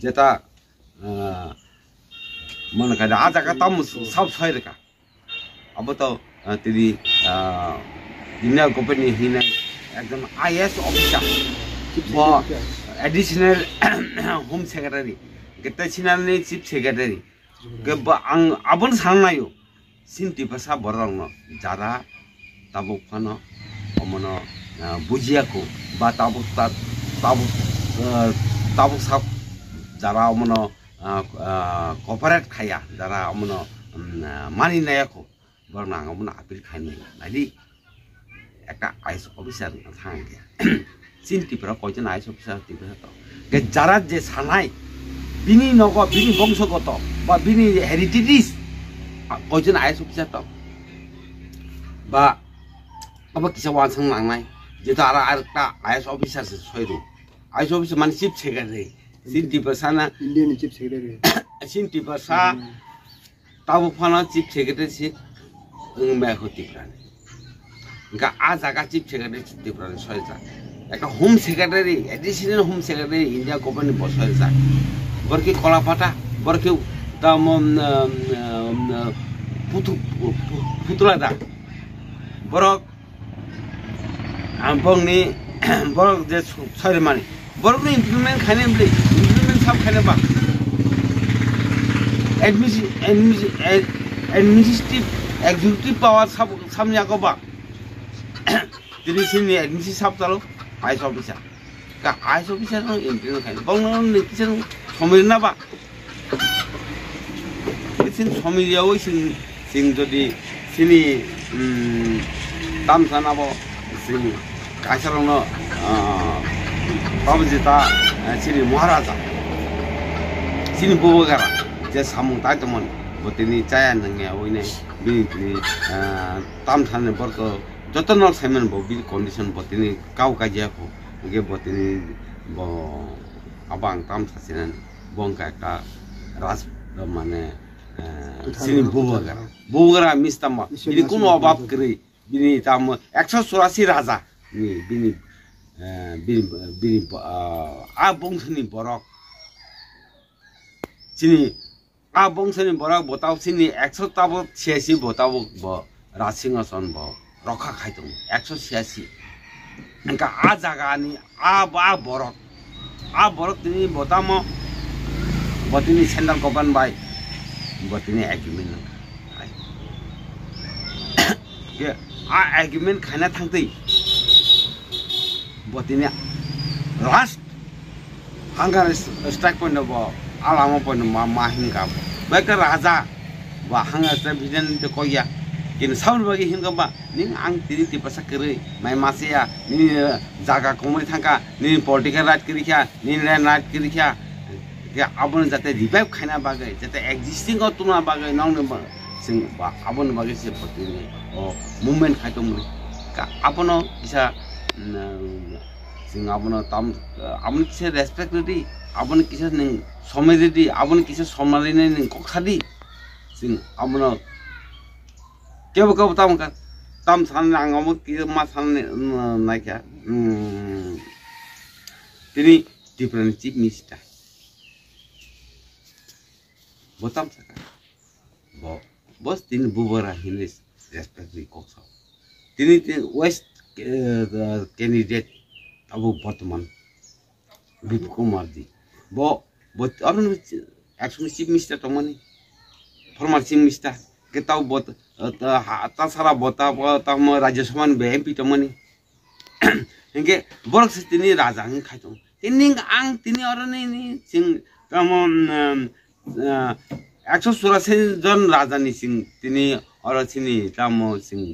যেটা মনে করেন আজাকা তাম সব ছয়রেকা আবো তো তিনি ইন্ডিয়া কোম্পানি হিনে একজন আইএস অফিসার বা এডিশনাল হোম সেক্রেটারি গেতাছিনানি চিফ সেক্রেটারি গবা আং আবন সাননাयो সিনটি ভাষা বরংনো যারা তাবুক ফানো অমনো বুজিয়াকো বা তাবুক তাবুক সাব যারা অমনো কপারেট খায়া যারা অমনো মানি নায়াকো বরং অমনো আপিল খাইনি নাইদি একটা আইএস অফিসার থাঙ্গে চিন্তিপরা কয়জন আইএস অফিসার তিপরা তো যারা যে সানাই বিনি নগ বিনি বংশগত বা বিনি হেরিটেজ কয়জন আইএস অফিসার তো বা আবার কিছু ওয়ানসাং লাंनाय যেটা আর একটা আইএস অফিসার ছয়রু আইএস অফিসার মানে চিফ সেক্রেটারি চিন্তিপসানা ইন্ডিয়ান চিফ সেক্রেটারি চিন্তিপসা তাবো ফানা চিফ সেক্রেটারি সি মেখো তিপ্রানি গা আ জায়গা চিফ সেক্রেটারি তিপ্রানি ছয়জা একটা home secretary additional home secretary India company বছয়জা বরকি কলাপাটা বরকি দাম পুতুলা দা বরক বংনি বরক যে ছয় মানে বরকনি ইমপ্লিমেন্ট খাইনে বলে ইমপ্লিমেন্ট সাব খাইনে বা এডমিনিস্ট্রেটিভ এক্সিকিউটিভ পাওয়ার সাব সামনে বা তিনি সিনি এডমিনিস্ট্রেটিভ সাব তালো আইএস অফিসার কা আইএস অফিসার ইমপ্লিমেন্ট খাইনে বংনি কিছু সমিরনা বা সিন সমিরিয়াও সিং যদি সিনি তামসানাবো সিং কাইসারनो बाबुजिता सिनि महाराजा सिनि बुबगारा जे सामुं ताइतमोन बतिनि चाया नंगे ओइने बिनि तामसाने बरको जतन साइमन बो बि कन्डिशन बतिनि काउ काजियाखौ गे बतिनि ब आबां तामसासिनान बंका का राज माने सिनि बुबगारा मिस्तामा बिनि कुनो अभाब गरै बिनि ताम 184 राजा बिनि आ बंशनि बरक सिनि आ बंशनि बरक बताव सिनि 186 बताव ब रासिंहासन ब रखा खाइदों 186 इनका आ जागानि आ बरक तिनि बताम बतिनि सेंट्रल गवर्नमेंट बाय बतिनि एग्रीमेंट के आ एग्रीमेंट खाना थांतै बतिनि लास्ट हांगार स्ट्राइक पॉइंट ब आलामा पॉइंट मा हिंगा बेका राजा बा हांगार स्ट्राइक बिजन ते कोया किन साउल बागे हिंगा बा निं आं तिनि तिपसा करे माय मासेया नि जागा कमै थांका नि पॉलिटिकल राइट करिखा नि लैंड राइट करिखा के आबन जाते रिवाइव खाना बागे जाते एक्जिस्टिंग तुना बागे नाउन सिं बा आबन बागे से बतिनि ओ मूवमेंट खाइतोमले का आपनो इसा सिंह आपनो ताम आपन किसे रेस्पेक्ट दी आपन किसे नहीं समय दी आपन किसे सम्मान नहीं कोखादी सिंह आपनो कब ताम सान आंगम कि मा सान ना क्या तिनी डिफरेंट चीफ मिनिस्टर बताम सका बस तिनी बुबरा हिने रेस्पेक्ट दी कोखा तिनी वेस्ट कैंडिडेट अब वर्तमान विप कुमार दी बो अरुण एक्चुअली चीफ मिनिस्टर तो मनी फॉर्मर चीफ मिनिस्टर के ताऊ बत ता सारा बता तम राज्यसभा में एमपी तो मनी इनके बरक से तिनी राजा हं खाइतो तिनी आं तिनी अरुण नि सिंह तम 184 जन राजा नि सिंह तिनी और सिनी तम सिंह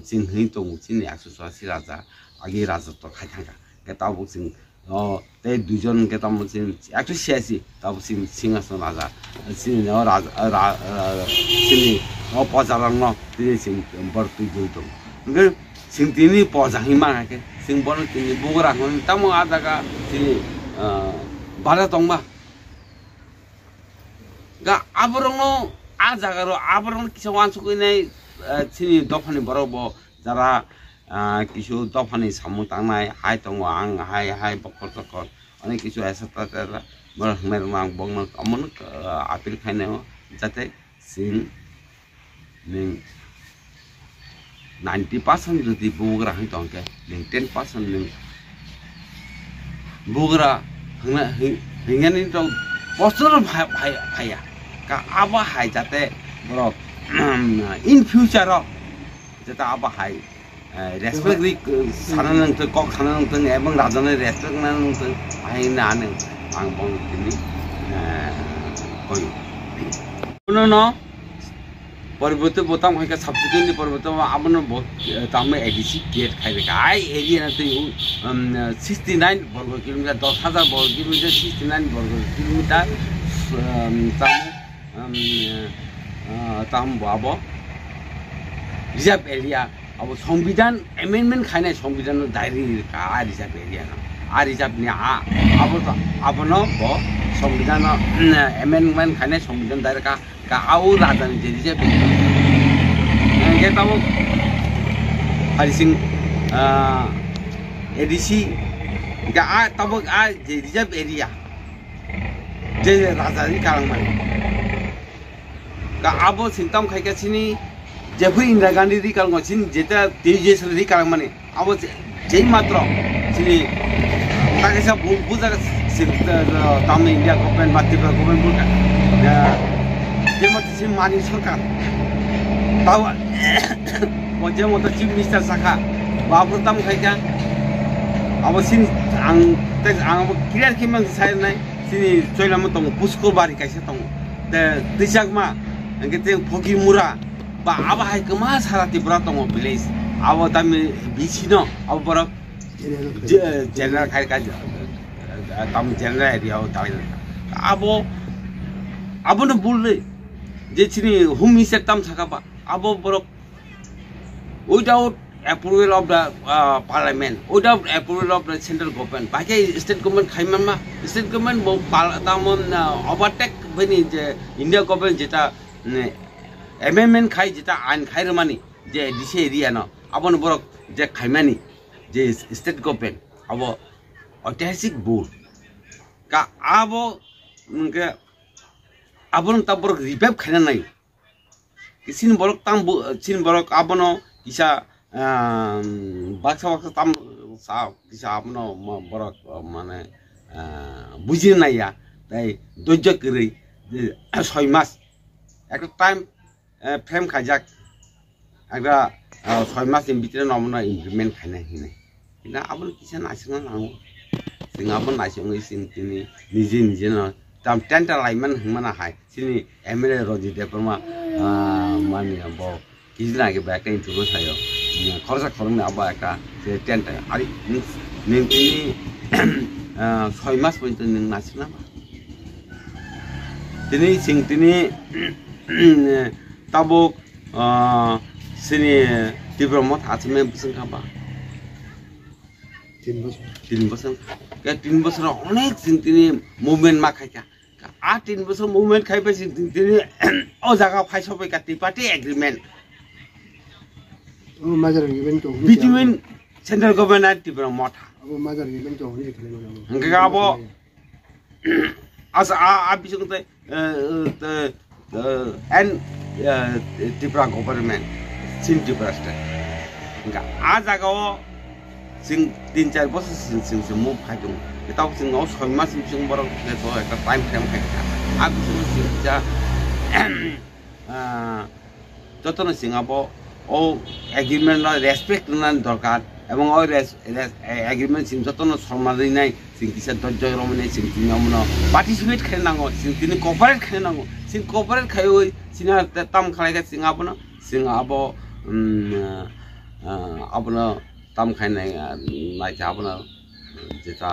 सिंह हिं तो सिनी 184 राजा आगे राजा तो खाइथांगा के ताबो सिंह ते दुजन के तम सिंह 186 ताबो सिंहासन राजा सिंह राजा सिनी पजारंग तिनी सिंह बरतुइ गइतो के सिंह तिनी पजाहि माके सिंह बर तिनी बुगरा तम आजागा सिनी बारा तंबा गा आबरंग आ जागारो आबरंग किसे वानसुकइनाय सिनी दफानि बरब जरा किछु दफानि सामु तांनाय हाय दङ आं हाय बकर অনেক কিছু আছে তাতে বড় মের মাং বং আমন আপিল খাইনাও যাতে সিং ning 90% যদি বুগরা হই তংকে ning 10% ning বুগরা হিংনি তো বছর ভাইয়া কা আবা হাই যাতে বড় in future যাতে আবা high respect ri sanang to kok sanang to ebang rajane respect nang to ai na ne ang bong kini koi no no পরিবর্তে বোতাম হয় সাবসিকুয়েন্টলি পরিবর্তে আমন তামে এডিসি গেট খাইবে আই এরিয়া না তুই 69 বর্গ কিলোমিটার 10,000 বর্গ কিলোমিটার 69 বর্গ কিলোমিটার তাম বাবো রিজার্ভ এরিয়া अब संविधान एमेंडमेंट खाने संविधान दायरी का रिजर्व एरिया ना रिजर्व ने अब न वो संविधान एमेंडमेंट खाने संविधान दायरी का आओ राजधानी जे रिजर्व ये तब हरिसिंह एडीसी का तब जे रिजर्व एरिया जे राजधानी कालंग माने का अब सिंतम खाई के सिनी जेफु इंदिरा गांधी री कालंग सिन जेता तेजेस री कालंग माने अब जे मात्र सिनी ताके सब बुझा सिन ताम इंडिया गवर्नमेंट माथि गवर्नमेंट बुका जे मत सिन मानि सरकार ताव जे मत चीफ मिनिस्टर साखा बाबु ताम खाइका अब सिन आं क्लियर किमन साइ नाय सिनी चोइलाम तंग पुस्को बारी काइसे तंग दे दिसागमा अंगते फगी मुरा ba aba hai kema sarati bra tong village abo tami bicino abo bra general khai ka tam general area ho tai abo no bulle je chini home minister tam thaka ba abo bra without approval of the parliament without approval of the central government ba ke state government khai ma state government bo tam overtake bani je india government jeta amendment खाई जेता आइन खाई रमानी जे दिसे area न अबन बरक जे खाइमानी जे state government अब ऐतिहासिक board का अब उनके अबन तबर रिवाइव खाना नहीं किसिन बरक ताम सिन बरक अबन किसा बाक्सा ताम सा किसा अबन बरक माने बुझि नाया ताई धैर्य करै 6 मास एक टाइम फ्रेम खाजाक आग्रा 6 मास इन बितरे नमना इमप्लिमेंट खाना हिने ना आबन किसा नासिना नांगो जों आबन नासिङै सिनतिनि निजे निजे न ताम टेन्टा लाइमान हमाना हाय सिनि एमएलए रजि देपरमा माने अब किजना के बैक इन तुबो सायो खरसा खरमने अब एका जे टेन्टा आरि निंतिनि 6 मास पयन्त नों नासिना दिनै सिंतिनि tabuk sini diploma atsme busan kaba 3 বছর ke 3 বছর অনেক সিনতিনি মুভমেন্ট মা খাইকা 3 বছর মুভমেন্ট খাইবে সিনতিনি ও জায়গা ফাইসবে কা ত্রিপার্টি এগ্রিমেন্ট ও মাজার এগ্রিমেন্ট তো বিটুইন সেন্ট্রাল গভর্নমেন্ট আর ত্রিপুরা মঠা ও মাজার এগ্রিমেন্ট তো হই খেলে হংকা আবো as bisungte and Tripura government sin Tripura state enggak jagao sing 3-4 বছর sing move khajung etau sing 6 মাস sing borok so eta time frame khaika sing ja jotono sing abo o agreement na respect na dorkar এবং ওই agreement Singh যতনো সম্মানই নাই সিং কিসা ধৈর্য রমনে সিং তিনি আমনো participate খাই নাঙ্গো সিং তিনি cooperate খাই নাঙ্গো সিং কোঅপারেট খাই ওই সিনা তাম খাইগা সিং আবো আপনো তাম খাই নাই নাইকা আপনো যেটা